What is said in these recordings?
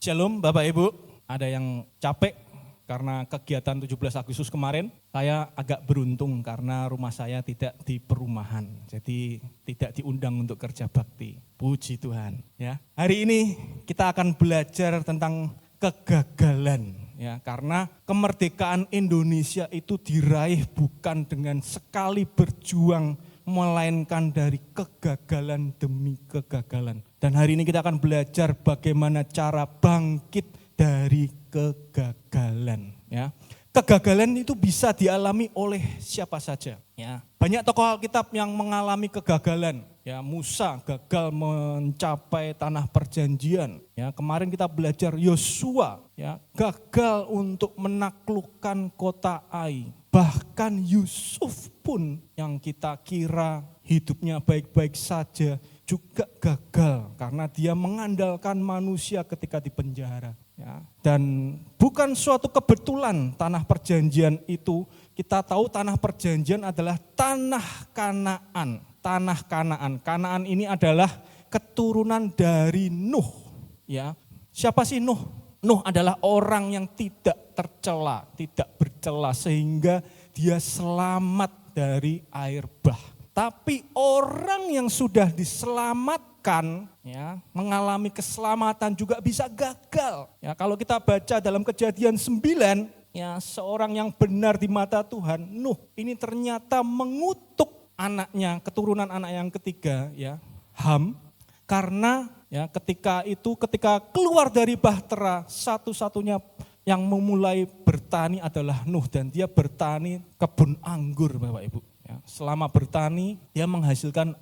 Shalom Bapak Ibu, ada yang capek karena kegiatan 17 Agustus kemarin. Saya agak beruntung karena rumah saya tidak di perumahan, jadi tidak diundang untuk kerja bakti. Puji Tuhan. Ya. Hari ini kita akan belajar tentang kegagalan. Ya, karena kemerdekaan Indonesia itu diraih bukan dengan sekali berjuang, melainkan dari kegagalan demi kegagalan. Dan hari ini kita akan belajar bagaimana cara bangkit dari kegagalan. Ya. Kegagalan itu bisa dialami oleh siapa saja. Ya. Banyak tokoh Alkitab yang mengalami kegagalan. Ya, Musa gagal mencapai tanah perjanjian. Ya, kemarin kita belajar Yosua, ya, gagal untuk menaklukkan kota Ai. Bahkan Yusuf pun yang kita kira hidupnya baik-baik saja juga gagal karena dia mengandalkan manusia ketika di penjara. Ya. Dan bukan suatu kebetulan tanah perjanjian itu, kita tahu tanah perjanjian adalah tanah Kanaan. Tanah Kanaan. Kanaan ini adalah keturunan dari Nuh. Ya. Siapa sih Nuh? Nuh adalah orang yang tidak tercela, tidak bercela sehingga dia selamat dari air bah. Tapi orang yang sudah diselamatkan, ya, mengalami keselamatan juga bisa gagal. Ya, kalau kita baca dalam Kejadian 9, ya, seorang yang benar di mata Tuhan, Nuh ini ternyata mengutuk anaknya, keturunan anak yang ketiga, ya, Ham, karena ya ketika keluar dari bahtera, satu-satunya yang memulai bertani adalah Nuh dan dia bertani kebun anggur, Bapak Ibu. Ya, selama bertani dia menghasilkan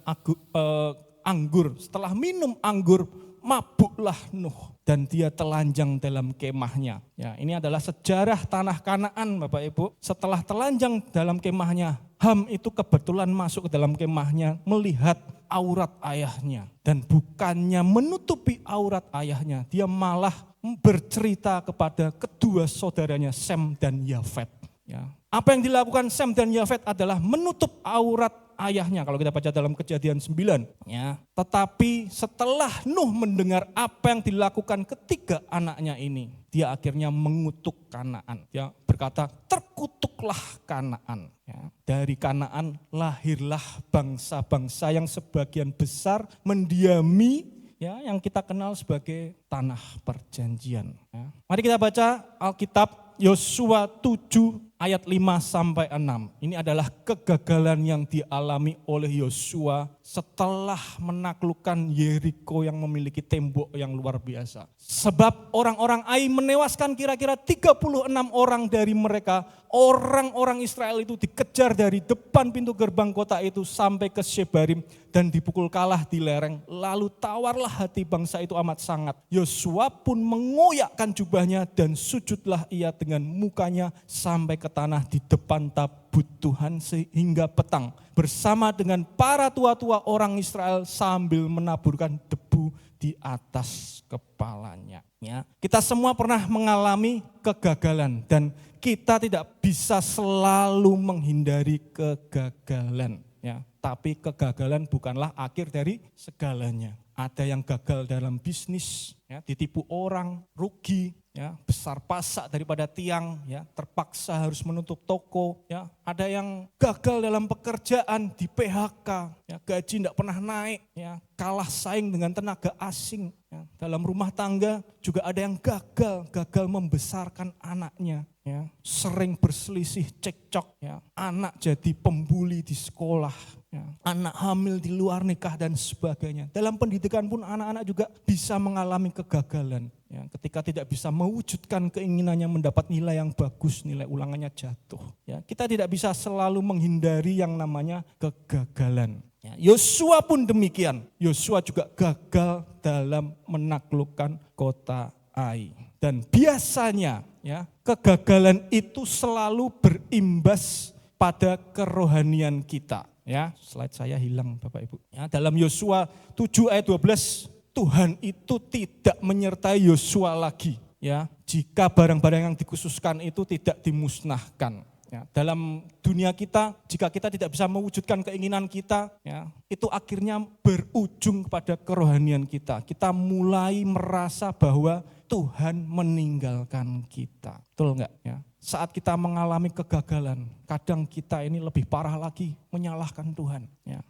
anggur. Setelah minum anggur mabuklah Nuh dan dia telanjang dalam kemahnya. Ya, ini adalah sejarah tanah Kanaan, Bapak Ibu. Setelah telanjang dalam kemahnya, Ham itu kebetulan masuk ke dalam kemahnya melihat aurat ayahnya. Dan bukannya menutupi aurat ayahnya, dia malah bercerita kepada kedua saudaranya Sem dan Yafet. Ya. Apa yang dilakukan Sem dan Yafet adalah menutup aurat ayahnya kalau kita baca dalam Kejadian 9. Ya. Tetapi setelah Nuh mendengar apa yang dilakukan ketiga anaknya ini, dia akhirnya mengutuk Kanaan. Dia berkata, terkutuklah Kanaan. Ya. Dari Kanaan lahirlah bangsa-bangsa yang sebagian besar mendiami, ya, yang kita kenal sebagai tanah perjanjian. Ya. Mari kita baca Alkitab Yosua 7 ayat 5 sampai 6. Ini adalah kegagalan yang dialami oleh Yosua setelah menaklukkan Yeriko yang memiliki tembok yang luar biasa. Sebab orang-orang Ai menewaskan kira-kira 36 orang dari mereka. Orang-orang Israel itu dikejar dari depan pintu gerbang kota itu sampai ke Shebarim dan dipukul kalah di lereng. Lalu tawarlah hati bangsa itu amat sangat. Yosua pun mengoyakkan jubahnya dan sujudlah ia dengan mukanya sampai ke tanah di depan tabut Tuhan sehingga petang. Bersama dengan para tua-tua orang Israel sambil menaburkan debu di atas kepalanya. Ya, kita semua pernah mengalami kegagalan dan kita tidak bisa selalu menghindari kegagalan. Ya, tapi kegagalan bukanlah akhir dari segalanya. Ada yang gagal dalam bisnis, ya, ditipu orang, rugi, ya, besar pasak daripada tiang, ya, terpaksa harus menutup toko, ya. Ada yang gagal dalam pekerjaan, di PHK, ya, gaji tidak pernah naik, ya, kalah saing dengan tenaga asing, ya. Dalam rumah tangga juga ada yang gagal membesarkan anaknya, ya, sering berselisih cekcok, ya, anak jadi pembuli di sekolah, ya, anak hamil di luar nikah dan sebagainya. Dalam pendidikan pun anak-anak juga bisa mengalami kegagalan. Ya, ketika tidak bisa mewujudkan keinginannya mendapat nilai yang bagus, nilai ulangannya jatuh. Ya, kita tidak bisa selalu menghindari yang namanya kegagalan. Ya, Yosua pun demikian. Yosua juga gagal dalam menaklukkan kota Ai. Dan biasanya, ya, kegagalan itu selalu berimbas pada kerohanian kita. Ya, slide saya hilang Bapak Ibu. Ya, dalam Yosua 7 ayat 12, Tuhan itu tidak menyertai Yosua lagi. Ya, jika barang-barang yang dikhususkan itu tidak dimusnahkan. Ya, dalam dunia kita, jika kita tidak bisa mewujudkan keinginan kita, ya, itu akhirnya berujung kepada kerohanian kita. Kita mulai merasa bahwa Tuhan meninggalkan kita. Betul enggak? Ya. Saat kita mengalami kegagalan, kadang kita ini lebih parah lagi menyalahkan Tuhan. Ya.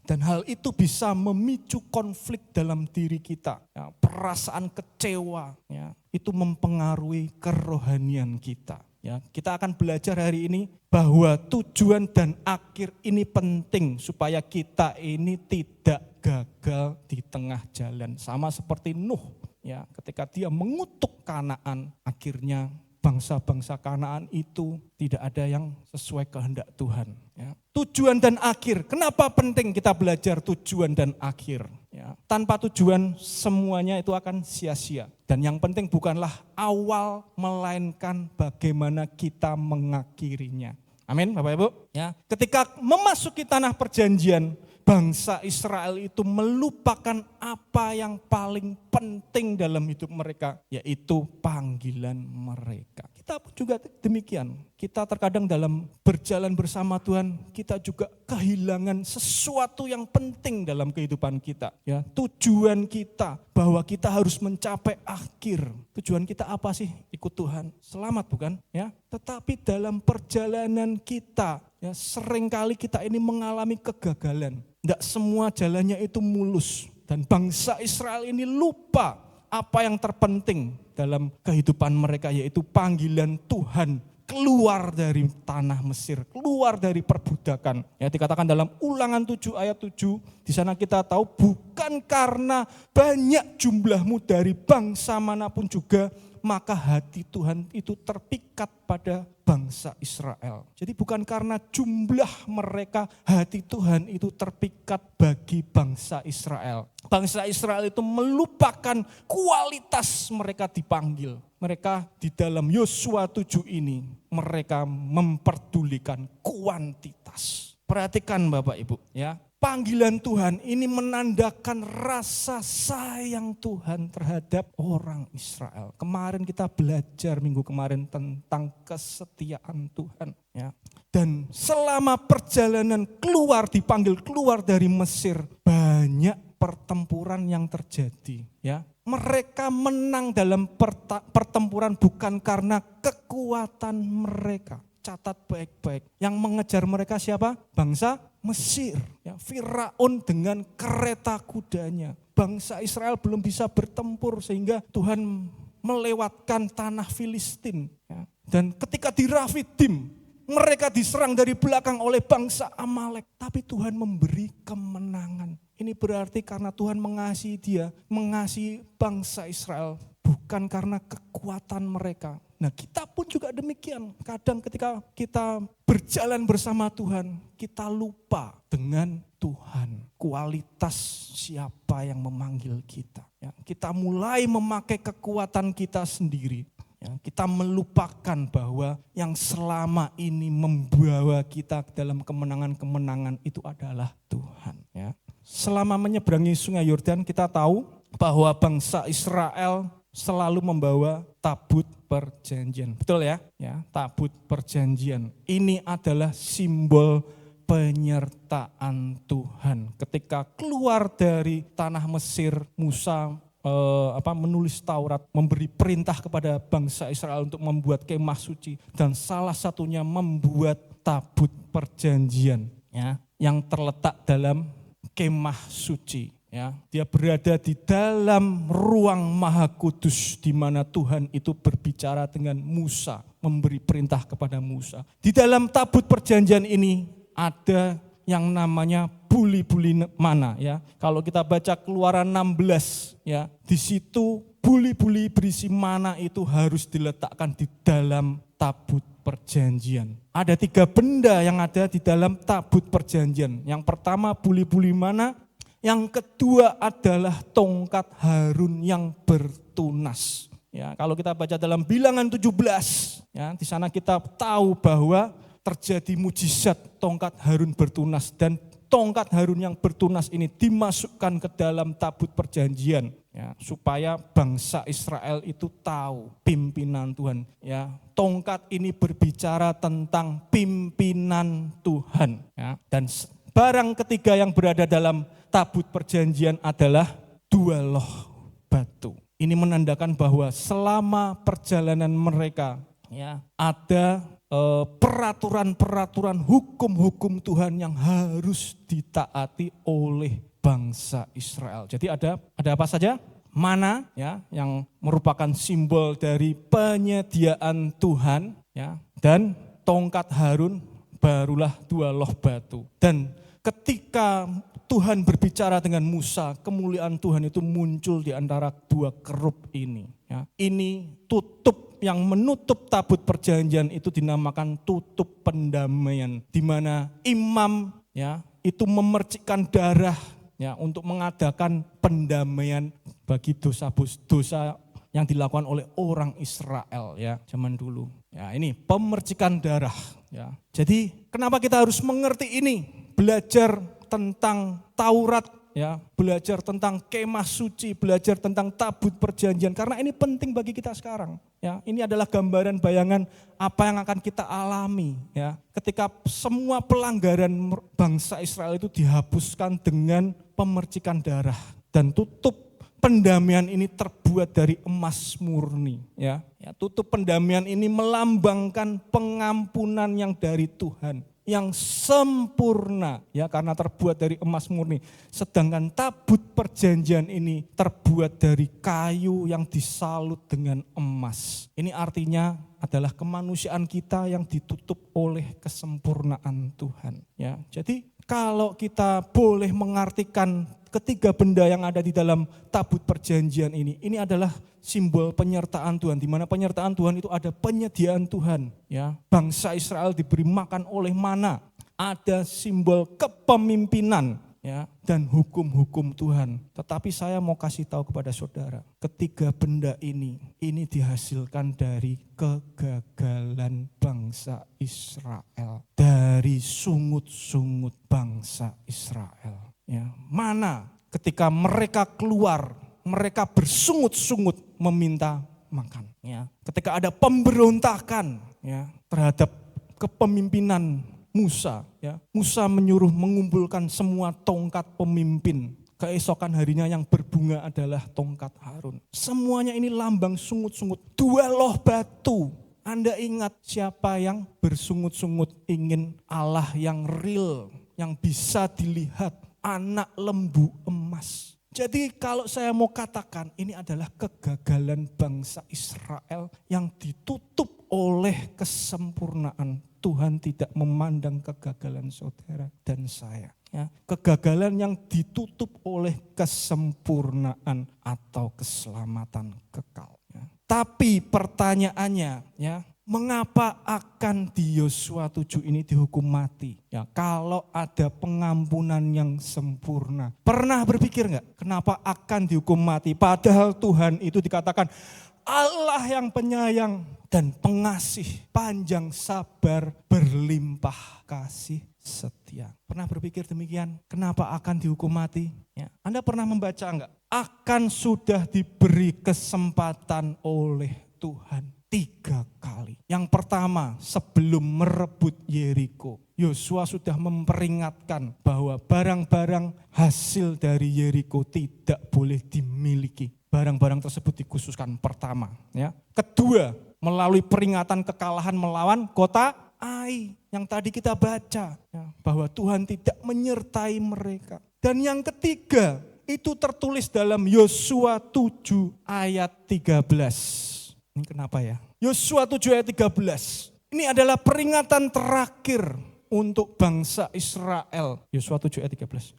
Dan hal itu bisa memicu konflik dalam diri kita. Ya, perasaan kecewa, ya, itu mempengaruhi kerohanian kita. Ya, kita akan belajar hari ini bahwa tujuan dan akhir ini penting supaya kita ini tidak gagal di tengah jalan. Sama seperti Nuh, ya, ketika dia mengutuk Kanaan, akhirnya bangsa-bangsa Kanaan itu tidak ada yang sesuai kehendak Tuhan. Ya. Tujuan dan akhir, kenapa penting kita belajar tujuan dan akhir? Ya. Tanpa tujuan semuanya itu akan sia-sia. Dan yang penting bukanlah awal, melainkan bagaimana kita mengakhirinya. Amin, Bapak Ibu. Ya. Ketika memasuki tanah perjanjian, bangsa Israel itu melupakan apa yang paling penting dalam hidup mereka, yaitu panggilan mereka. Kita pun juga demikian. Kita terkadang dalam berjalan bersama Tuhan, kita juga kehilangan sesuatu yang penting dalam kehidupan kita. Ya, tujuan kita bahwa kita harus mencapai akhir. Tujuan kita apa sih? Ikut Tuhan. Selamat bukan? Ya, tetapi dalam perjalanan kita, ya, seringkali kita ini mengalami kegagalan. Tidak semua jalannya itu mulus. Dan bangsa Israel ini lupa apa yang terpenting dalam kehidupan mereka, yaitu panggilan Tuhan keluar dari tanah Mesir, keluar dari perbudakan. Ya, dikatakan dalam Ulangan 7 ayat 7, di sana kita tahu bukan karena banyak jumlahmu dari bangsa manapun juga, maka hati Tuhan itu terpikat pada bangsa Israel. Jadi bukan karena jumlah mereka, hati Tuhan itu terpikat bagi bangsa Israel. Bangsa Israel itu melupakan kualitas mereka dipanggil. Mereka di dalam Yosua 7 ini, mereka memperdulikan kuantitas. Perhatikan Bapak Ibu, ya. Panggilan Tuhan ini menandakan rasa sayang Tuhan terhadap orang Israel. Kemarin kita belajar minggu kemarin tentang kesetiaan Tuhan. Ya. Dan selama perjalanan dipanggil keluar dari Mesir, banyak pertempuran yang terjadi. Ya. Mereka menang dalam pertempuran bukan karena kekuatan mereka. Catat baik-baik. Yang mengejar mereka siapa? Bangsa Mesir. Ya, Firaun dengan kereta kudanya. Bangsa Israel belum bisa bertempur sehingga Tuhan melewatkan tanah Filistin. Ya. Dan ketika di Rafidim, mereka diserang dari belakang oleh bangsa Amalek. Tapi Tuhan memberi kemenangan. Ini berarti karena Tuhan mengasihi bangsa Israel. Bukan karena kekuatan mereka. Nah, kita pun juga demikian. Kadang ketika kita berjalan bersama Tuhan, kita lupa dengan Tuhan. Kualitas siapa yang memanggil kita. Ya, kita mulai memakai kekuatan kita sendiri. Ya, kita melupakan bahwa yang selama ini membawa kita dalam kemenangan-kemenangan itu adalah Tuhan. Ya. Selama menyeberangi sungai Yordan, kita tahu bahwa bangsa Israel selalu membawa tabut perjanjian. Betul ya? Ya, tabut perjanjian. Ini adalah simbol penyertaan Tuhan. Ketika keluar dari tanah Mesir, Musa menulis Taurat, memberi perintah kepada bangsa Israel untuk membuat kemah suci, dan salah satunya membuat tabut perjanjian, ya, yang terletak dalam kemah suci. Ya, dia berada di dalam ruang maha kudus di mana Tuhan itu berbicara dengan Musa, memberi perintah kepada Musa. Di dalam tabut perjanjian ini ada yang namanya buli-buli mana, ya. Kalau kita baca Keluaran 16, ya, di situ buli-buli berisi mana itu harus diletakkan di dalam tabut perjanjian. Ada 3 benda yang ada di dalam tabut perjanjian. Yang pertama buli-buli mana. Yang kedua adalah tongkat Harun yang bertunas. Ya, kalau kita baca dalam Bilangan 17, ya, di sana kita tahu bahwa terjadi mujizat tongkat Harun bertunas dan tongkat Harun yang bertunas ini dimasukkan ke dalam tabut perjanjian, ya, supaya bangsa Israel itu tahu pimpinan Tuhan. Ya, tongkat ini berbicara tentang pimpinan Tuhan. Ya, dan barang ketiga yang berada dalam tabut perjanjian adalah 2 loh batu. Ini menandakan bahwa selama perjalanan mereka, ya, ada peraturan-peraturan hukum-hukum Tuhan yang harus ditaati oleh bangsa Israel. Jadi ada apa saja? Mana, ya, yang merupakan simbol dari penyediaan Tuhan, ya, dan tongkat Harun barulah 2 loh batu. Dan ketika Tuhan berbicara dengan Musa, kemuliaan Tuhan itu muncul di antara 2 kerub ini. Ya. Ini tutup yang menutup tabut perjanjian itu dinamakan tutup pendamaian, di mana imam, ya, itu memercikkan darah, ya, untuk mengadakan pendamaian bagi dosa yang dilakukan oleh orang Israel, ya, zaman dulu. Ya, ini pemercikan darah, ya. Jadi kenapa kita harus mengerti ini? Belajar tentang Taurat, ya, belajar tentang kemah suci, belajar tentang tabut perjanjian, karena ini penting bagi kita sekarang. Ya, ini adalah gambaran bayangan apa yang akan kita alami, ya, ketika semua pelanggaran bangsa Israel itu dihapuskan dengan pemercikan darah, dan tutup pendamaian ini terbuat dari emas murni. Ya, tutup pendamaian ini melambangkan pengampunan yang dari Tuhan, yang sempurna, ya, karena terbuat dari emas murni. Sedangkan tabut perjanjian ini terbuat dari kayu yang disalut dengan emas. Ini artinya adalah kemanusiaan kita yang ditutup oleh kesempurnaan Tuhan. Ya, jadi kalau kita boleh mengartikan ketiga benda yang ada di dalam tabut perjanjian ini adalah simbol penyertaan Tuhan, di mana penyertaan Tuhan itu ada penyediaan Tuhan. Ya, bangsa Israel diberi makan oleh mana, ada simbol kepemimpinan, ya, dan hukum-hukum Tuhan. Tetapi saya mau kasih tahu kepada saudara, ketiga benda ini dihasilkan dari kegagalan bangsa Israel, dari sungut-sungut bangsa Israel. Ya, mana ketika mereka keluar, mereka bersungut-sungut meminta makan. Ya, ketika ada pemberontakan, ya, terhadap kepemimpinan Musa, ya, Musa menyuruh mengumpulkan semua tongkat pemimpin. Keesokan harinya yang berbunga adalah tongkat Harun. Semuanya ini lambang sungut-sungut, 2 loh batu. Anda ingat siapa yang bersungut-sungut ingin Allah yang real, yang bisa dilihat, anak lembu emas. Jadi kalau saya mau katakan, ini adalah kegagalan bangsa Israel yang ditutup oleh kesempurnaan. Tuhan tidak memandang kegagalan saudara dan saya. Ya, kegagalan yang ditutup oleh kesempurnaan atau keselamatan kekal. Ya. Tapi pertanyaannya, ya, mengapa akan di Yosua 7 ini dihukum mati? Ya, kalau ada pengampunan yang sempurna. Pernah berpikir enggak kenapa akan dihukum mati? Padahal Tuhan itu dikatakan Allah yang penyayang dan pengasih, panjang sabar, berlimpah kasih setia. Pernah berpikir demikian? Kenapa akan dihukum mati? Ya, Anda pernah membaca enggak? Akan sudah diberi kesempatan oleh Tuhan 3 kali. Yang pertama, sebelum merebut Yeriko, Yosua sudah memperingatkan bahwa barang-barang hasil dari Yeriko tidak boleh dimiliki. Barang-barang tersebut dikhususkan pertama. Ya. Kedua, melalui peringatan kekalahan melawan kota Ai yang tadi kita baca, ya, bahwa Tuhan tidak menyertai mereka. Dan yang ketiga, itu tertulis dalam Yosua 7 ayat 13. Ini kenapa ya? Yosua 7 ayat 13. Ini adalah peringatan terakhir untuk bangsa Israel. Yosua 7 ayat 13.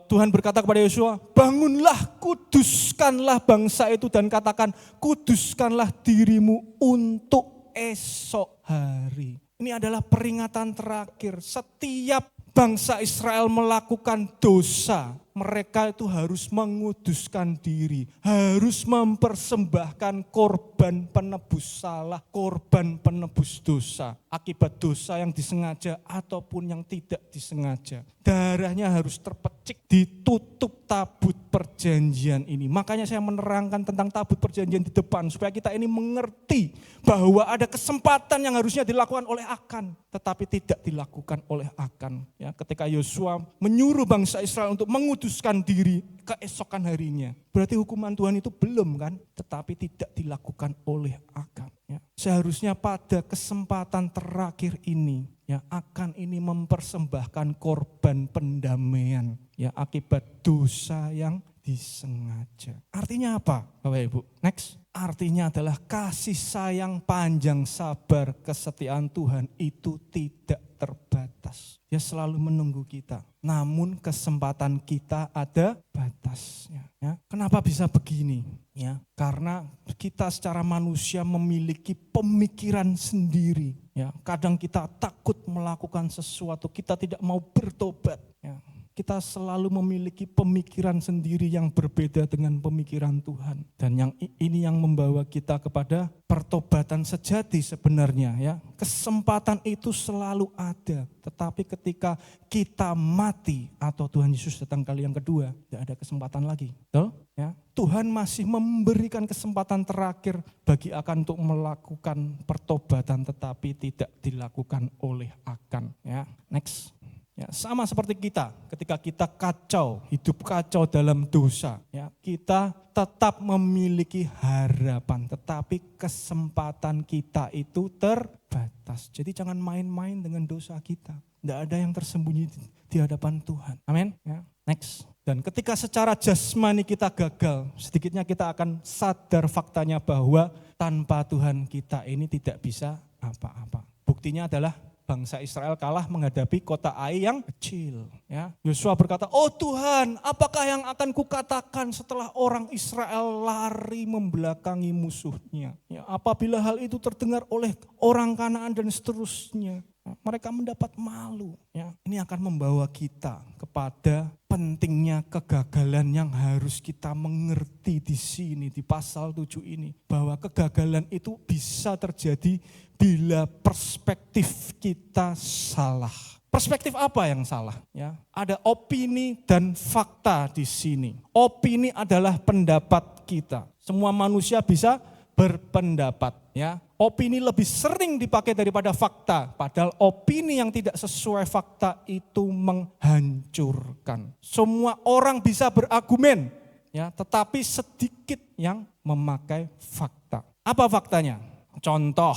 Tuhan berkata kepada Yosua, bangunlah, kuduskanlah bangsa itu dan katakan, kuduskanlah dirimu untuk esok hari. Ini adalah peringatan terakhir. Setiap bangsa Israel melakukan dosa, mereka itu harus menguduskan diri, harus mempersembahkan korban penebus salah, korban penebus dosa, akibat dosa yang disengaja ataupun yang tidak disengaja. Darahnya harus terpecik, ditutup tabut perjanjian ini. Makanya saya menerangkan tentang tabut perjanjian di depan, supaya kita ini mengerti bahwa ada kesempatan yang harusnya dilakukan oleh Akan, tetapi tidak dilakukan oleh Akan. Ya, ketika Yosua menyuruh bangsa Israel untuk menguduskan diri keesokan harinya, berarti hukuman Tuhan itu belum kan, tetapi tidak dilakukan oleh Akan. Ya, seharusnya pada kesempatan terakhir ini, ya, Akan ini mempersembahkan korban pendamaian, ya, akibat dosa yang disengaja. Artinya apa, Bapak Ibu? Next. Artinya adalah kasih sayang, panjang sabar, kesetiaan Tuhan itu tidak terbatas. Dia selalu menunggu kita. Namun kesempatan kita ada batasnya. Ya. Kenapa bisa begini? Ya, karena kita secara manusia memiliki pemikiran sendiri. Ya, kadang kita takut melakukan sesuatu, kita tidak mau bertobat. Ya. Kita selalu memiliki pemikiran sendiri yang berbeda dengan pemikiran Tuhan. Dan ini yang membawa kita kepada pertobatan sejati sebenarnya. Ya. Kesempatan itu selalu ada. Tetapi ketika kita mati atau Tuhan Yesus datang kali yang kedua, tidak ada kesempatan lagi. Betul? Ya. Tuhan masih memberikan kesempatan terakhir bagi Akan untuk melakukan pertobatan, tetapi tidak dilakukan oleh Akan. Ya. Next. Ya, sama seperti kita, ketika kita kacau, hidup kacau dalam dosa, ya, kita tetap memiliki harapan, tetapi kesempatan kita itu terbatas. Jadi jangan main-main dengan dosa kita. Tidak ada yang tersembunyi di hadapan Tuhan. Amin. Ya. Next. Dan ketika secara jasmani kita gagal, sedikitnya kita akan sadar faktanya bahwa tanpa Tuhan kita ini tidak bisa apa-apa. Buktinya adalah bangsa Israel kalah menghadapi kota Ai yang kecil. Ya. Yosua berkata, oh Tuhan, apakah yang akan kukatakan setelah orang Israel lari membelakangi musuhnya? Ya, apabila hal itu terdengar oleh orang Kanaan dan seterusnya, mereka mendapat malu. Ya. Ini akan membawa kita kepada pentingnya kegagalan yang harus kita mengerti di sini, di pasal 7 ini. Bahwa kegagalan itu bisa terjadi bila perspektif kita salah. Perspektif apa yang salah? Ya, ada opini dan fakta di sini. Opini adalah pendapat kita. Semua manusia bisa berpendapat. Ya, opini lebih sering dipakai daripada fakta. Padahal opini yang tidak sesuai fakta itu menghancurkan. Semua orang bisa berargumen, ya, tetapi sedikit yang memakai fakta. Apa faktanya? Contoh.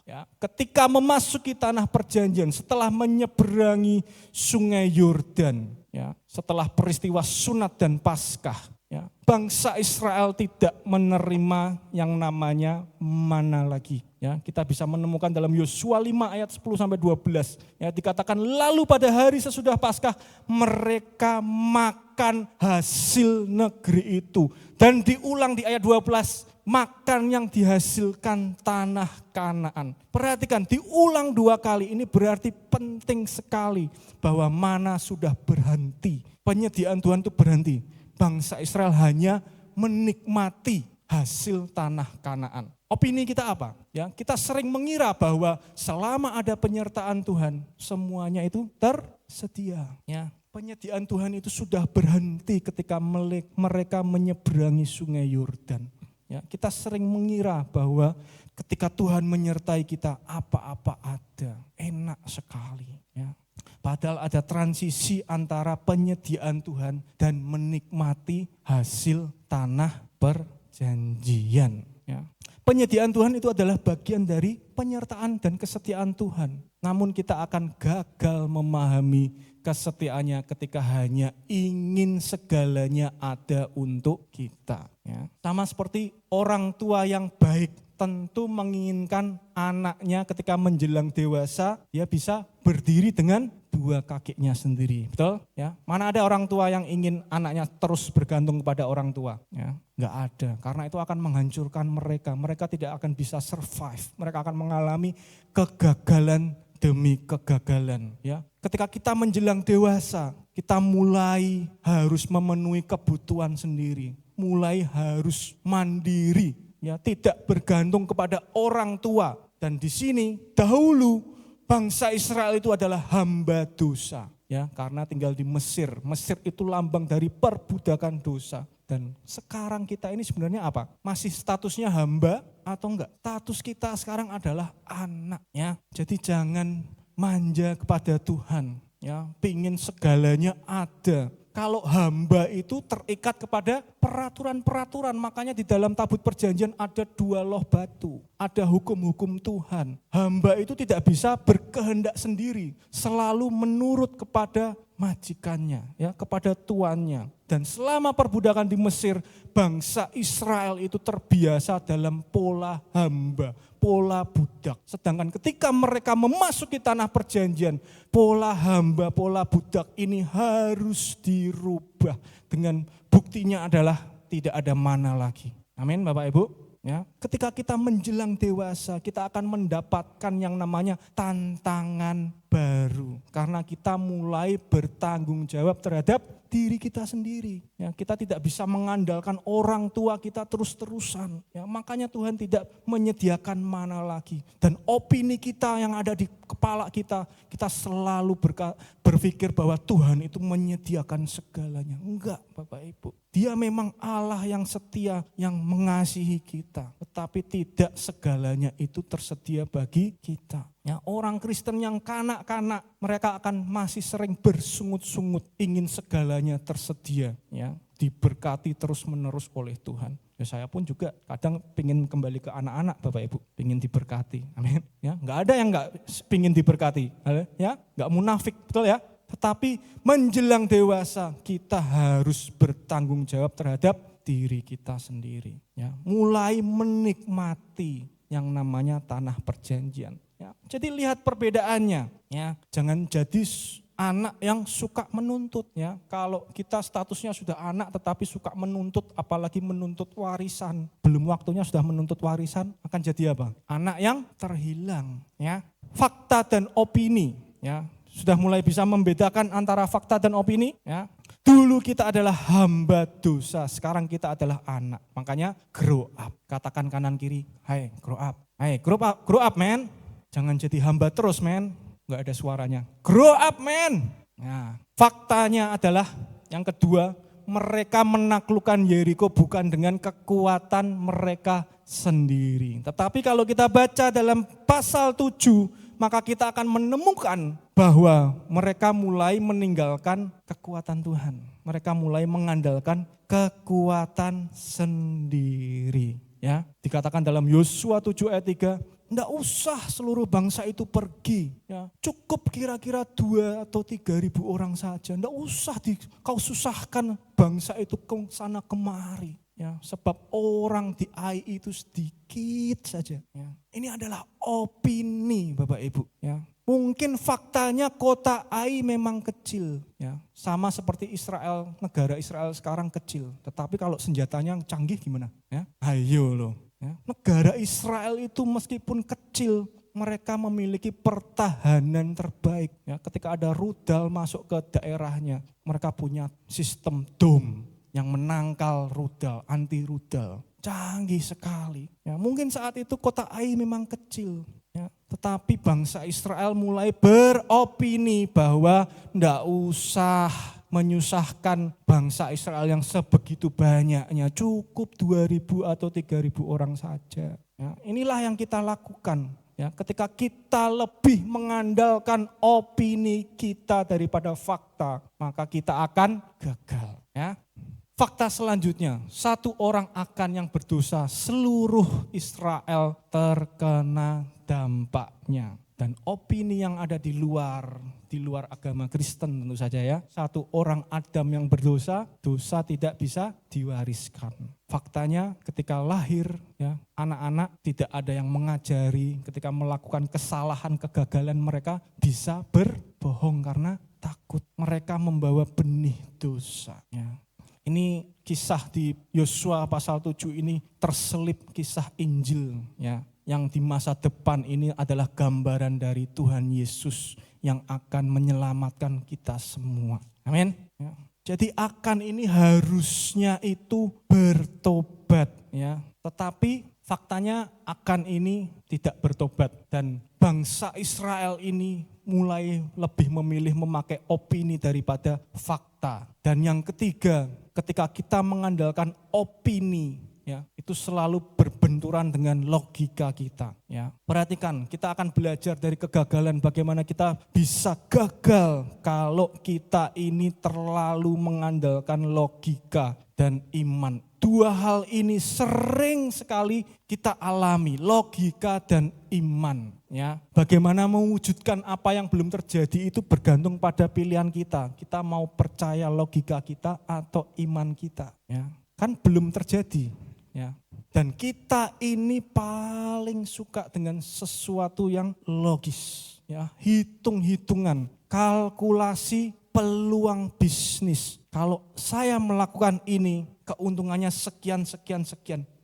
Ya, ketika memasuki tanah perjanjian, setelah menyeberangi sungai Yordan, ya, setelah peristiwa sunat dan Paskah, ya, bangsa Israel tidak menerima yang namanya mana lagi. Ya, kita bisa menemukan dalam Yosua 5 ayat 10-12. Ya, dikatakan lalu pada hari sesudah Paskah mereka makan hasil negeri itu. Dan diulang di ayat 12. Makan yang dihasilkan tanah Kanaan. Perhatikan, diulang 2 kali, ini berarti penting sekali bahwa mana sudah berhenti. Penyediaan Tuhan itu berhenti. Bangsa Israel hanya menikmati hasil tanah Kanaan. Opini kita apa? Ya, kita sering mengira bahwa selama ada penyertaan Tuhan, semuanya itu tersedia. Ya. Penyediaan Tuhan itu sudah berhenti ketika mereka menyeberangi sungai Yordan. Ya, kita sering mengira bahwa ketika Tuhan menyertai kita, apa-apa ada, enak sekali. Ya. Padahal ada transisi antara penyediaan Tuhan dan menikmati hasil tanah perjanjian. Ya. Penyediaan Tuhan itu adalah bagian dari penyertaan dan kesetiaan Tuhan. Namun kita akan gagal memahami kesetiaannya ketika hanya ingin segalanya ada untuk kita. Ya. Sama seperti orang tua yang baik tentu menginginkan anaknya ketika menjelang dewasa dia bisa berdiri dengan 2 kakinya sendiri, betul? Ya, mana ada orang tua yang ingin anaknya terus bergantung kepada orang tua? Ya, nggak ada, karena itu akan menghancurkan mereka. Mereka tidak akan bisa survive, mereka akan mengalami kegagalan demi kegagalan, ya. Ketika kita menjelang dewasa, kita mulai harus memenuhi kebutuhan sendiri, mulai harus mandiri, ya, tidak bergantung kepada orang tua. Dan di sini dahulu bangsa Israel itu adalah hamba dosa, ya, karena tinggal di Mesir. Mesir itu lambang dari perbudakan dosa. Dan sekarang kita ini sebenarnya apa? Masih statusnya hamba atau enggak? Status kita sekarang adalah anak, ya. Jadi jangan manja kepada Tuhan, ya. Pingin segalanya ada. Kalau hamba itu terikat kepada peraturan-peraturan, makanya di dalam tabut perjanjian ada 2 loh batu, ada hukum-hukum Tuhan. Hamba itu tidak bisa berkehendak sendiri, selalu menurut kepada majikannya, ya, kepada tuannya. Dan selama perbudakan di Mesir, bangsa Israel itu terbiasa dalam pola hamba, pola budak. Sedangkan ketika mereka memasuki tanah perjanjian, pola hamba, pola budak ini harus dirubah. Dengan buktinya adalah tidak ada mana lagi. Amin Bapak Ibu. Ya, ketika kita menjelang dewasa, kita akan mendapatkan yang namanya tantangan baru. Karena kita mulai bertanggung jawab terhadap diri kita sendiri. Ya, kita tidak bisa mengandalkan orang tua kita terus-terusan. Ya, makanya Tuhan tidak menyediakan mana lagi. Dan opini kita yang ada di kepala kita selalu berpikir bahwa Tuhan itu menyediakan segalanya. Enggak Bapak Ibu. Dia memang Allah yang setia, yang mengasihi kita. Tetapi tidak segalanya itu tersedia bagi kita. Ya, orang Kristen yang kanak-kanak, mereka akan masih sering bersungut-sungut, ingin segalanya tersedia, ya, diberkati terus-menerus oleh Tuhan. Ya, saya pun juga kadang pingin kembali ke anak-anak Bapak Ibu, pingin diberkati, amin. Ya, nggak ada yang nggak pingin diberkati, ya, nggak munafik, betul ya. Tetapi menjelang dewasa kita harus bertanggung jawab terhadap diri kita sendiri, ya, mulai menikmati yang namanya tanah perjanjian. Ya, jadi lihat perbedaannya, ya. Jangan jadi anak yang suka menuntut, ya. Kalau kita statusnya sudah anak tetapi suka menuntut, apalagi menuntut warisan, belum waktunya sudah menuntut warisan, akan jadi apa? Anak yang terhilang, ya. Fakta dan opini, ya. Sudah mulai bisa membedakan antara fakta dan opini, ya. Dulu kita adalah hamba dosa, sekarang kita adalah anak. Makanya grow up. Katakan kanan kiri, hai grow up. Hai grow up man. Jangan jadi hamba terus men, gak ada suaranya. Grow up men. Nah, faktanya adalah yang kedua, mereka menaklukkan Yeriko bukan dengan kekuatan mereka sendiri. Tetapi kalau kita baca dalam pasal 7, maka kita akan menemukan bahwa mereka mulai meninggalkan kekuatan Tuhan. Mereka mulai mengandalkan kekuatan sendiri. Ya, dikatakan dalam Yosua 7 ayat 3, tidak usah seluruh bangsa itu pergi, ya. Cukup kira-kira 2 atau 3.000 orang saja. Tidak usah kau susahkan bangsa itu ke sana kemari, ya. Sebab orang di Ai itu sedikit saja. Ya. Ini adalah opini Bapak Ibu. Ya. Mungkin faktanya kota Ai memang kecil, ya. Sama seperti Israel, negara Israel sekarang kecil. Tetapi kalau senjatanya canggih gimana? Ya. Ayo loh. Ya, negara Israel itu meskipun kecil, mereka memiliki pertahanan terbaik. Ya, ketika ada rudal masuk ke daerahnya, mereka punya sistem dom yang menangkal rudal, anti rudal. Canggih sekali. Ya, mungkin saat itu kota Ai memang kecil. Ya, tetapi bangsa Israel mulai beropini bahwa tidak usah menyusahkan bangsa Israel yang sebegitu banyaknya, cukup 2.000 atau 3.000 orang saja. Ya, inilah yang kita lakukan. Ya, ketika kita lebih mengandalkan opini kita daripada fakta, maka kita akan gagal. Ya. Fakta selanjutnya, 1 orang akan yang berdosa, seluruh Israel terkena dampaknya. Dan opini yang ada di luar agama Kristen tentu saja ya. 1 orang Adam yang berdosa, dosa tidak bisa diwariskan. Faktanya ketika lahir ya, anak-anak tidak ada yang mengajari, ketika melakukan kesalahan, kegagalan mereka bisa berbohong karena takut. Mereka membawa benih dosa. Ya. Ini kisah di Yosua pasal 7 ini terselip kisah Injil ya. yang di masa depan ini adalah gambaran dari Tuhan Yesus yang akan menyelamatkan kita semua. Amin. Ya. Jadi akan ini harusnya itu bertobat ya. Tetapi faktanya akan ini tidak bertobat dan bangsa Israel ini mulai lebih memilih memakai opini daripada fakta. Dan yang ketiga, ketika kita mengandalkan opini, ya, itu selalu berbenturan dengan logika kita. Ya. Perhatikan, kita akan belajar dari kegagalan bagaimana kita bisa gagal kalau kita ini terlalu mengandalkan logika dan iman. Dua hal ini sering sekali kita alami, logika dan iman. Ya, bagaimana mewujudkan apa yang belum terjadi itu bergantung pada pilihan kita. Kita mau percaya logika kita atau iman kita. Ya, kan belum terjadi. Ya, dan kita ini paling suka dengan sesuatu yang logis. Ya, hitung-hitungan, kalkulasi, peluang bisnis. Kalau saya melakukan ini, keuntungannya sekian.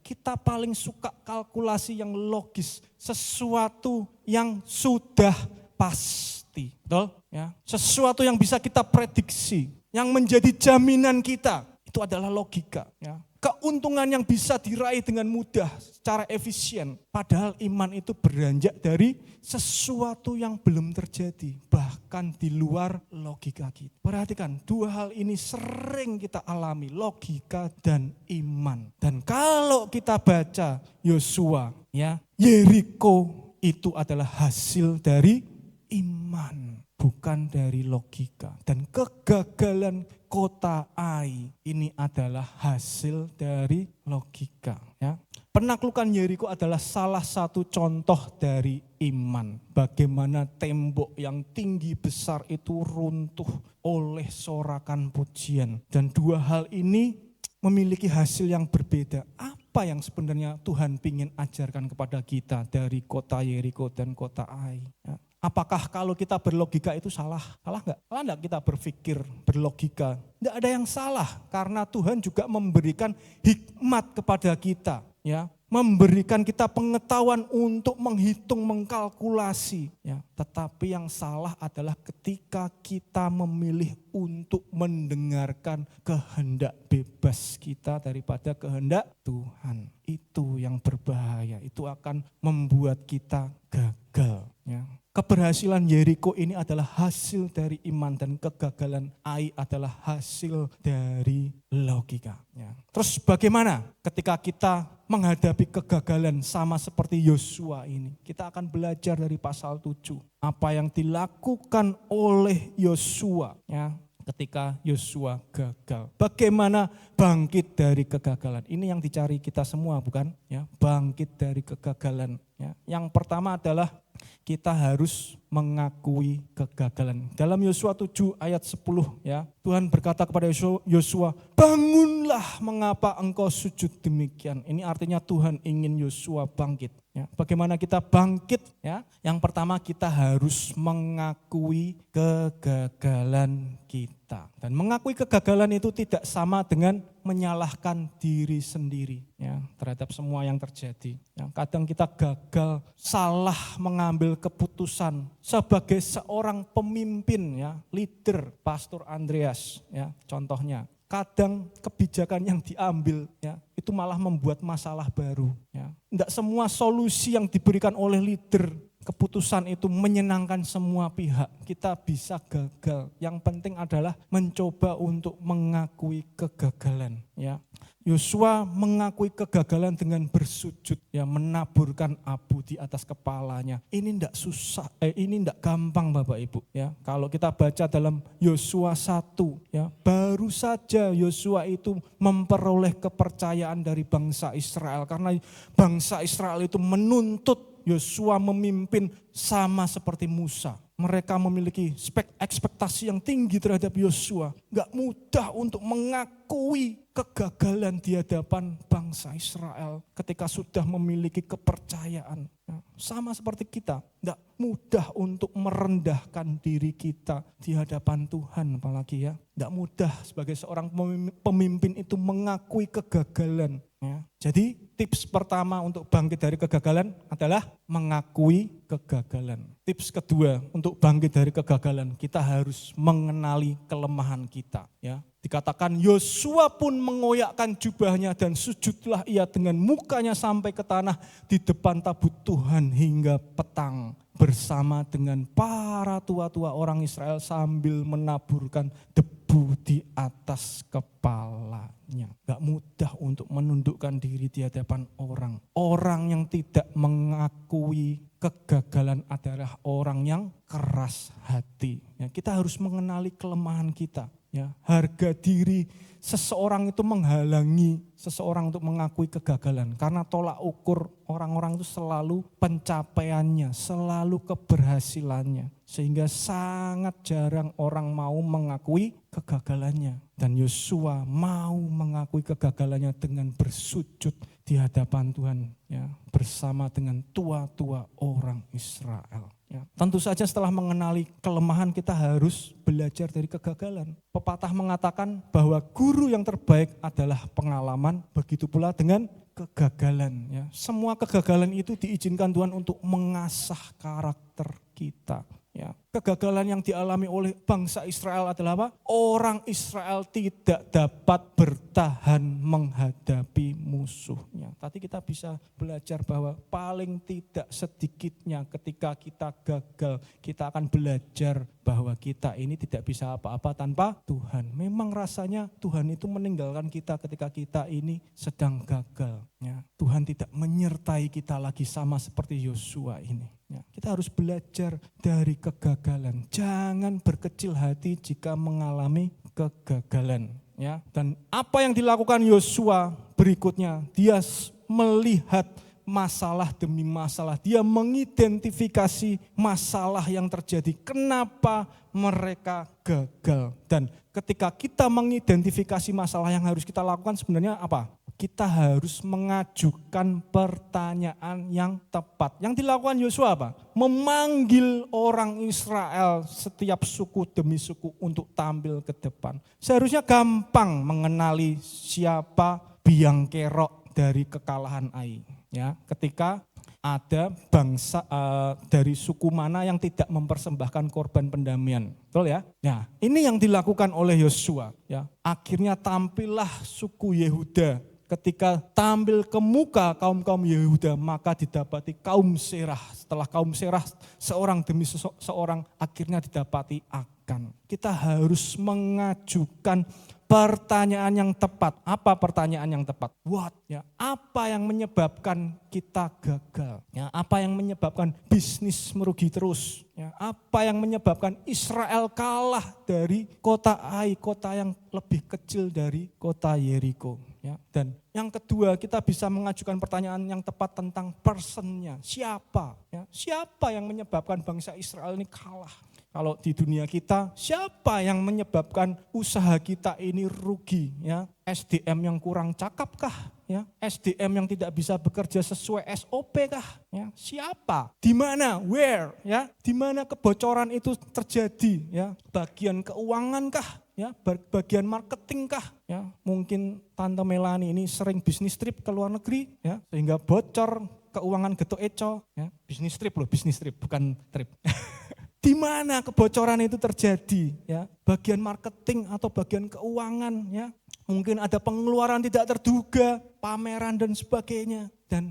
Kita paling suka kalkulasi yang logis, sesuatu yang sudah pasti, betul? Ya, sesuatu yang bisa kita prediksi, yang menjadi jaminan kita, itu adalah logika. Ya. Keuntungan yang bisa diraih dengan mudah, secara efisien. Padahal iman itu beranjak dari sesuatu yang belum terjadi, bahkan di luar logika kita. Perhatikan, dua hal ini sering kita alami, logika dan iman. Dan kalau kita baca Yosua, ya, Yeriko itu adalah hasil dari iman, bukan dari logika. Dan kegagalan kota Ai ini adalah hasil dari logika. Ya. Penaklukan Yeriko adalah salah satu contoh dari iman. Bagaimana tembok yang tinggi besar itu runtuh oleh sorakan pujian. Dan dua hal ini memiliki hasil yang berbeda. Apa yang sebenarnya Tuhan ingin ajarkan kepada kita dari kota Yeriko dan kota Ai? Ya. Apakah kalau kita berlogika itu salah? Salah enggak? Salah enggak kita berpikir berlogika? Enggak ada yang salah karena Tuhan juga memberikan hikmat kepada kita, ya. Memberikan kita pengetahuan untuk menghitung, mengkalkulasi, ya. Tetapi yang salah adalah ketika kita memilih untuk mendengarkan kehendak bebas kita daripada kehendak Tuhan. Itu yang berbahaya, itu akan membuat kita gagal, ya. Keberhasilan Yeriko ini adalah hasil dari iman dan kegagalan Ai adalah hasil dari logika. Ya. Terus bagaimana ketika kita menghadapi kegagalan sama seperti Yosua ini? Kita akan belajar dari pasal 7. Apa yang dilakukan oleh Yosua, ya, ketika Yosua gagal. Bagaimana bangkit dari kegagalan? Ini yang dicari kita semua, bukan? Ya, bangkit dari kegagalan. Ya. Yang pertama adalah kita harus mengakui kegagalan. Dalam Yosua 7 ayat 10, ya, Tuhan berkata kepada Yosua, bangunlah, mengapa engkau sujud demikian. Ini artinya Tuhan ingin Yosua bangkit. Ya, bagaimana kita bangkit? Ya, yang pertama kita harus mengakui kegagalan kita. Dan mengakui kegagalan itu tidak sama dengan menyalahkan diri sendiri, ya, terhadap semua yang terjadi. Ya, kadang kita gagal, salah mengambil keputusan sebagai seorang pemimpin, ya, leader, Pastor Andreas, ya, contohnya. Kadang kebijakan yang diambil, ya, itu malah membuat masalah baru. Ya. Tidak semua solusi yang diberikan oleh leader, keputusan itu menyenangkan semua pihak. Kita bisa gagal. Yang penting adalah mencoba untuk mengakui kegagalan. Ya. Yosua mengakui kegagalan dengan bersujud, ya, menaburkan abu di atas kepalanya. Ini tidak susah, ini tidak gampang Bapak Ibu. Ya, kalau kita baca dalam Yosua 1, ya, baru saja Yosua itu memperoleh kepercayaan dari bangsa Israel karena bangsa Israel itu menuntut Yosua memimpin sama seperti Musa. Mereka memiliki ekspektasi yang tinggi terhadap Yosua. Gak mudah untuk mengakui kegagalan di hadapan bangsa Israel ketika sudah memiliki kepercayaan. Sama seperti kita, gak mudah untuk merendahkan diri kita di hadapan Tuhan apalagi, ya. Gak mudah sebagai seorang pemimpin itu mengakui kegagalan. Ya. Jadi tips pertama untuk bangkit dari kegagalan adalah mengakui kegagalan. Tips kedua untuk bangkit dari kegagalan, kita harus mengenali kelemahan kita. Ya. Dikatakan Yosua pun mengoyakkan jubahnya dan sujudlah ia dengan mukanya sampai ke tanah di depan tabut Tuhan hingga petang bersama dengan para tua-tua orang Israel sambil menaburkan debu di atas kepalanya. Gak mudah untuk menundukkan diri di hadapan orang. Orang yang tidak mengakui kegagalan adalah orang yang keras hati. Ya, kita harus mengenali kelemahan kita. Ya, harga diri seseorang itu menghalangi seseorang untuk mengakui kegagalan. Karena tolak ukur orang-orang itu selalu pencapaiannya, selalu keberhasilannya. Sehingga sangat jarang orang mau mengakui kegagalannya. Dan Yosua mau mengakui kegagalannya dengan bersujud di hadapan Tuhan. Ya, bersama dengan tua-tua orang Israel. Ya, tentu saja setelah mengenali kelemahan kita harus belajar dari kegagalan. Pepatah mengatakan bahwa guru yang terbaik adalah pengalaman, begitu pula dengan kegagalan. Ya. Semua kegagalan itu diizinkan Tuhan untuk mengasah karakter kita. Ya, kegagalan yang dialami oleh bangsa Israel adalah apa? Orang Israel tidak dapat bertahan menghadapi musuhnya. Tadi kita bisa belajar bahwa paling tidak sedikitnya ketika kita gagal, kita akan belajar bahwa kita ini tidak bisa apa-apa tanpa Tuhan. Memang rasanya Tuhan itu meninggalkan kita ketika kita ini sedang gagal. Ya, Tuhan tidak menyertai kita lagi sama seperti Yosua ini. Ya, kita harus belajar dari kegagalan. Jangan berkecil hati jika mengalami kegagalan. Ya, dan apa yang dilakukan Yosua berikutnya, dia melihat masalah demi masalah. Dia mengidentifikasi masalah yang terjadi. Kenapa mereka gagal? Dan ketika kita mengidentifikasi masalah yang harus kita lakukan sebenarnya apa? Kita harus mengajukan pertanyaan yang tepat. Yang dilakukan Yosua apa? Memanggil orang Israel setiap suku demi suku untuk tampil ke depan. Seharusnya gampang mengenali siapa biang kerok dari kekalahan Ai. Ya, ketika ada bangsa dari suku mana yang tidak mempersembahkan korban pendamaian. Betul ya? Ya, ini yang dilakukan oleh Yosua. Ya, akhirnya tampillah suku Yehuda. Ketika tampil ke muka kaum-kaum Yehuda, maka didapati kaum Serah. Setelah kaum Serah, seorang demi seorang akhirnya didapati Akan. Kita harus mengajukan pertanyaan yang tepat. Apa pertanyaan yang tepat? What? Ya, apa yang menyebabkan kita gagal? Ya, apa yang menyebabkan bisnis merugi terus? Ya, apa yang menyebabkan Israel kalah dari kota Ai, kota yang lebih kecil dari kota Yeriko? Ya, dan yang kedua, kita bisa mengajukan pertanyaan yang tepat tentang personnya. Siapa? Ya, siapa yang menyebabkan bangsa Israel ini kalah? Kalau di dunia kita, siapa yang menyebabkan usaha kita ini rugi? Ya, SDM yang kurang cakap kah? Ya, SDM yang tidak bisa bekerja sesuai SOP kah? Ya, siapa? Di mana? Where? Ya, di mana kebocoran itu terjadi? Ya, bagian keuangan kah? Ya, bagian marketing kah? Ya, mungkin Tante Melani ini sering bisnis trip ke luar negeri, ya, sehingga bocor keuangan Geto Eco. Ya, bisnis trip loh, bisnis trip bukan trip. Di mana kebocoran itu terjadi? Ya, bagian marketing atau bagian keuangan, ya, mungkin ada pengeluaran tidak terduga, pameran dan sebagainya. Dan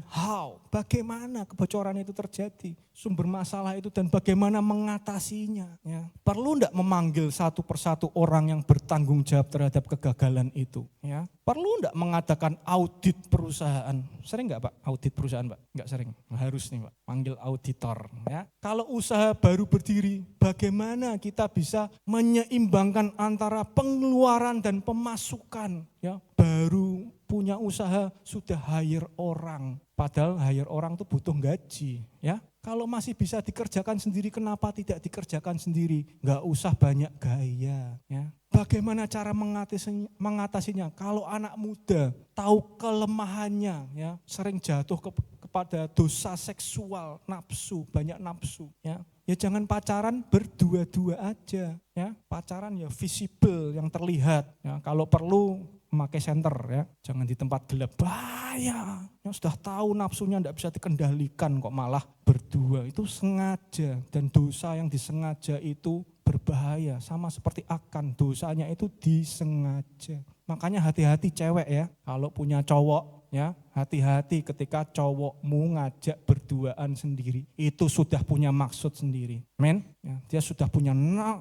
bagaimana kebocoran itu terjadi, sumber masalah itu dan bagaimana mengatasinya. Ya. Perlu enggak memanggil satu persatu orang yang bertanggung jawab terhadap kegagalan itu? Ya. Perlu enggak mengadakan audit perusahaan? Sering enggak Pak audit perusahaan Pak? Enggak sering, harus nih Pak, panggil auditor. Ya. Kalau usaha baru berdiri, bagaimana kita bisa menyeimbangkan antara pengeluaran dan pemasukan? Ya. Baru punya usaha sudah hire orang, padahal hire orang itu butuh gaji, ya. Kalau masih bisa dikerjakan sendiri, kenapa tidak dikerjakan sendiri? Enggak usah banyak gaya, ya. Bagaimana cara mengatasinya? Kalau anak muda tahu kelemahannya, ya, sering jatuh kepada dosa seksual, nafsu, banyak nafsu, ya. Ya jangan pacaran berdua-dua aja, ya. Pacaran ya visible yang terlihat, ya. Kalau perlu memakai senter ya. Jangan di tempat gelap, bahaya. Yang sudah tahu nafsunya tidak bisa dikendalikan kok malah berdua. Itu sengaja, dan dosa yang disengaja itu berbahaya. Sama seperti akan, dosanya itu disengaja. Makanya hati-hati cewek ya, kalau punya cowok ya, hati-hati ketika cowokmu ngajak berduaan sendiri. Itu sudah punya maksud sendiri. Amin. Ya, dia sudah punya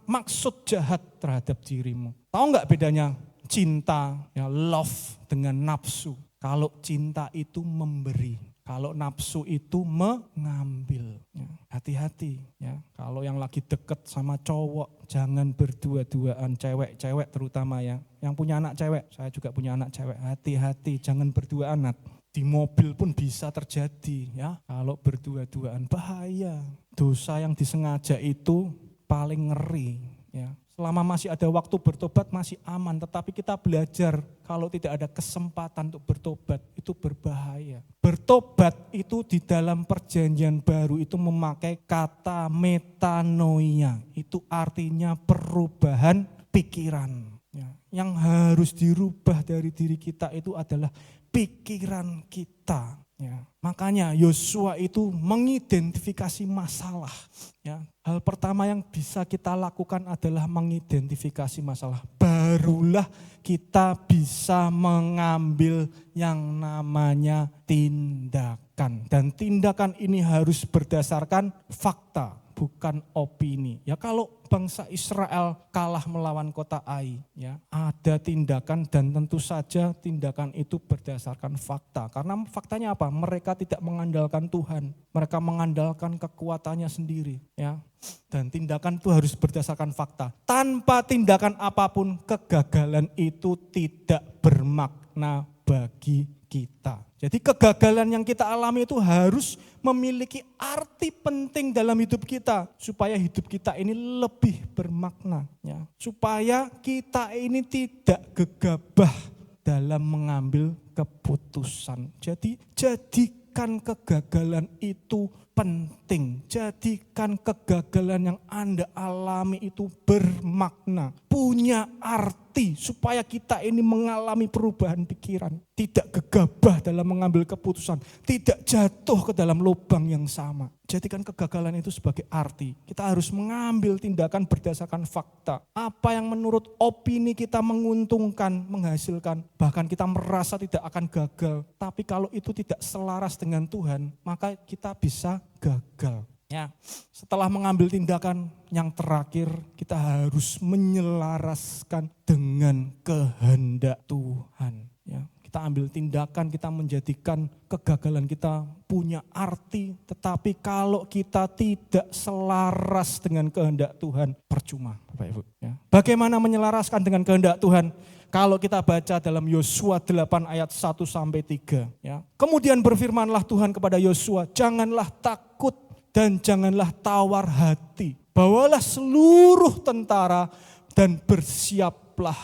maksud jahat terhadap dirimu. Tahu nggak bedanya cinta, ya, love dengan nafsu? Kalau cinta itu memberi, kalau nafsu itu mengambil. Ya, hati-hati ya. Kalau yang lagi deket sama cowok, jangan berdua-duaan, cewek-cewek terutama ya. Yang punya anak cewek, saya juga punya anak cewek. Hati-hati, jangan berdua-duaan. Di mobil pun bisa terjadi ya. Kalau berdua-duaan bahaya. Dosa yang disengaja itu paling ngeri ya. Selama masih ada waktu bertobat masih aman, tetapi kita belajar kalau tidak ada kesempatan untuk bertobat itu berbahaya. Bertobat itu di dalam perjanjian baru itu memakai kata metanoia, itu artinya perubahan pikiran. Ya, yang harus dirubah dari diri kita itu adalah pikiran kita. Ya, makanya Yosua itu mengidentifikasi masalah. Ya, hal pertama yang bisa kita lakukan adalah mengidentifikasi masalah. Barulah kita bisa mengambil yang namanya tindakan. Dan tindakan ini harus berdasarkan fakta, bukan opini. Ya, kalau bangsa Israel kalah melawan kota Ai, ya, ada tindakan dan tentu saja tindakan itu berdasarkan fakta. Karena faktanya apa? Mereka tidak mengandalkan Tuhan, mereka mengandalkan kekuatannya sendiri, ya. Dan tindakan itu harus berdasarkan fakta. Tanpa tindakan apapun, kegagalan itu tidak bermakna bagi kita. Jadi kegagalan yang kita alami itu harus memiliki arti penting dalam hidup kita. Supaya hidup kita ini lebih bermakna. Ya. Supaya kita ini tidak gegabah dalam mengambil keputusan. Jadi jadikan kegagalan itu penting. Jadikan kegagalan yang Anda alami itu bermakna. Punya arti supaya kita ini mengalami perubahan pikiran. Tidak gegabah dalam mengambil keputusan. Tidak jatuh ke dalam lubang yang sama. Jadikan kegagalan itu sebagai arti. Kita harus mengambil tindakan berdasarkan fakta. Apa yang menurut opini kita menguntungkan, menghasilkan. Bahkan kita merasa tidak akan gagal. Tapi kalau itu tidak selaras dengan Tuhan, maka kita bisa gagal. Ya, setelah mengambil tindakan yang terakhir, kita harus menyelaraskan dengan kehendak Tuhan. Ya, kita ambil tindakan, kita menjadikan kegagalan kita punya arti, tetapi kalau kita tidak selaras dengan kehendak Tuhan, percuma, Bapak Ibu. Ya. Bagaimana menyelaraskan dengan kehendak Tuhan? Kalau kita baca dalam Yosua 8 ayat 1-3. Ya. Kemudian berfirmanlah Tuhan kepada Yosua, janganlah takut dan janganlah tawar hati. Bawalah seluruh tentara dan bersiaplah,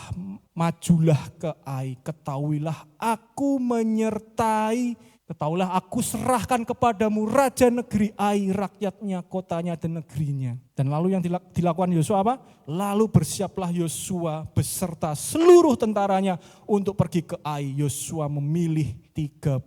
majulah ke Ai. Ketahuilah aku menyertai, ketahuilah aku serahkan kepadamu raja negeri Ai, rakyatnya, kotanya dan negerinya. Dan lalu yang dilakukan Yosua apa? Lalu bersiaplah Yosua beserta seluruh tentaranya untuk pergi ke Ai. Yosua memilih 30.000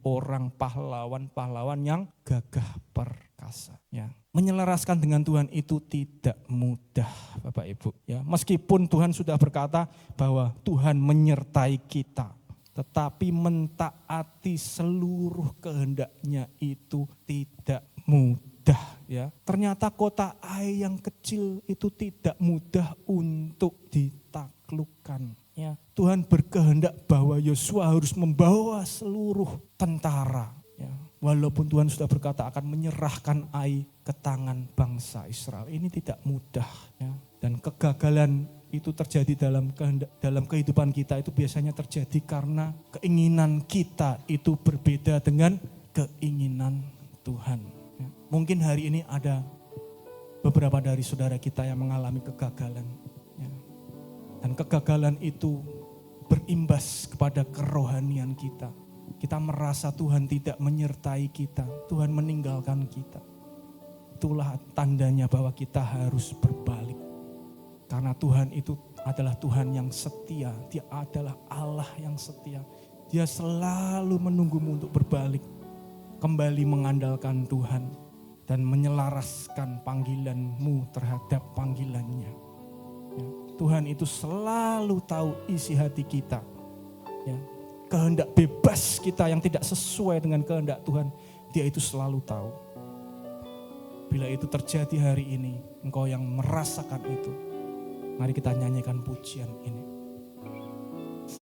orang pahlawan-pahlawan yang gagah perkasa. Ya. Menyelaraskan dengan Tuhan itu tidak mudah, Bapak Ibu. Ya, meskipun Tuhan sudah berkata bahwa Tuhan menyertai kita, tetapi mentaati seluruh kehendaknya itu tidak mudah. Ya, ternyata kota Ai yang kecil itu tidak mudah untuk ditaklukkan. Ya, Tuhan berkehendak bahwa Yosua harus membawa seluruh tentara. Ya, walaupun Tuhan sudah berkata akan menyerahkan Ai ke tangan bangsa Israel, ini tidak mudah. Ya, dan kegagalan itu terjadi dalam kehidupan kita itu biasanya terjadi karena keinginan kita itu berbeda dengan keinginan Tuhan. Ya. Mungkin hari ini ada beberapa dari saudara kita yang mengalami kegagalan. Ya. Dan kegagalan itu berimbas kepada kerohanian kita. Kita merasa Tuhan tidak menyertai kita, Tuhan meninggalkan kita. Itulah tandanya bahwa kita harus berbalik. Karena Tuhan itu adalah Tuhan yang setia. Dia adalah Allah yang setia. Dia selalu menunggumu untuk berbalik, kembali mengandalkan Tuhan, dan menyelaraskan panggilanmu terhadap panggilannya. Ya, Tuhan itu selalu tahu isi hati kita. Ya, kehendak bebas kita yang tidak sesuai dengan kehendak Tuhan, Dia itu selalu tahu. Bila itu terjadi hari ini, engkau yang merasakan itu, mari kita nyanyikan pujian ini.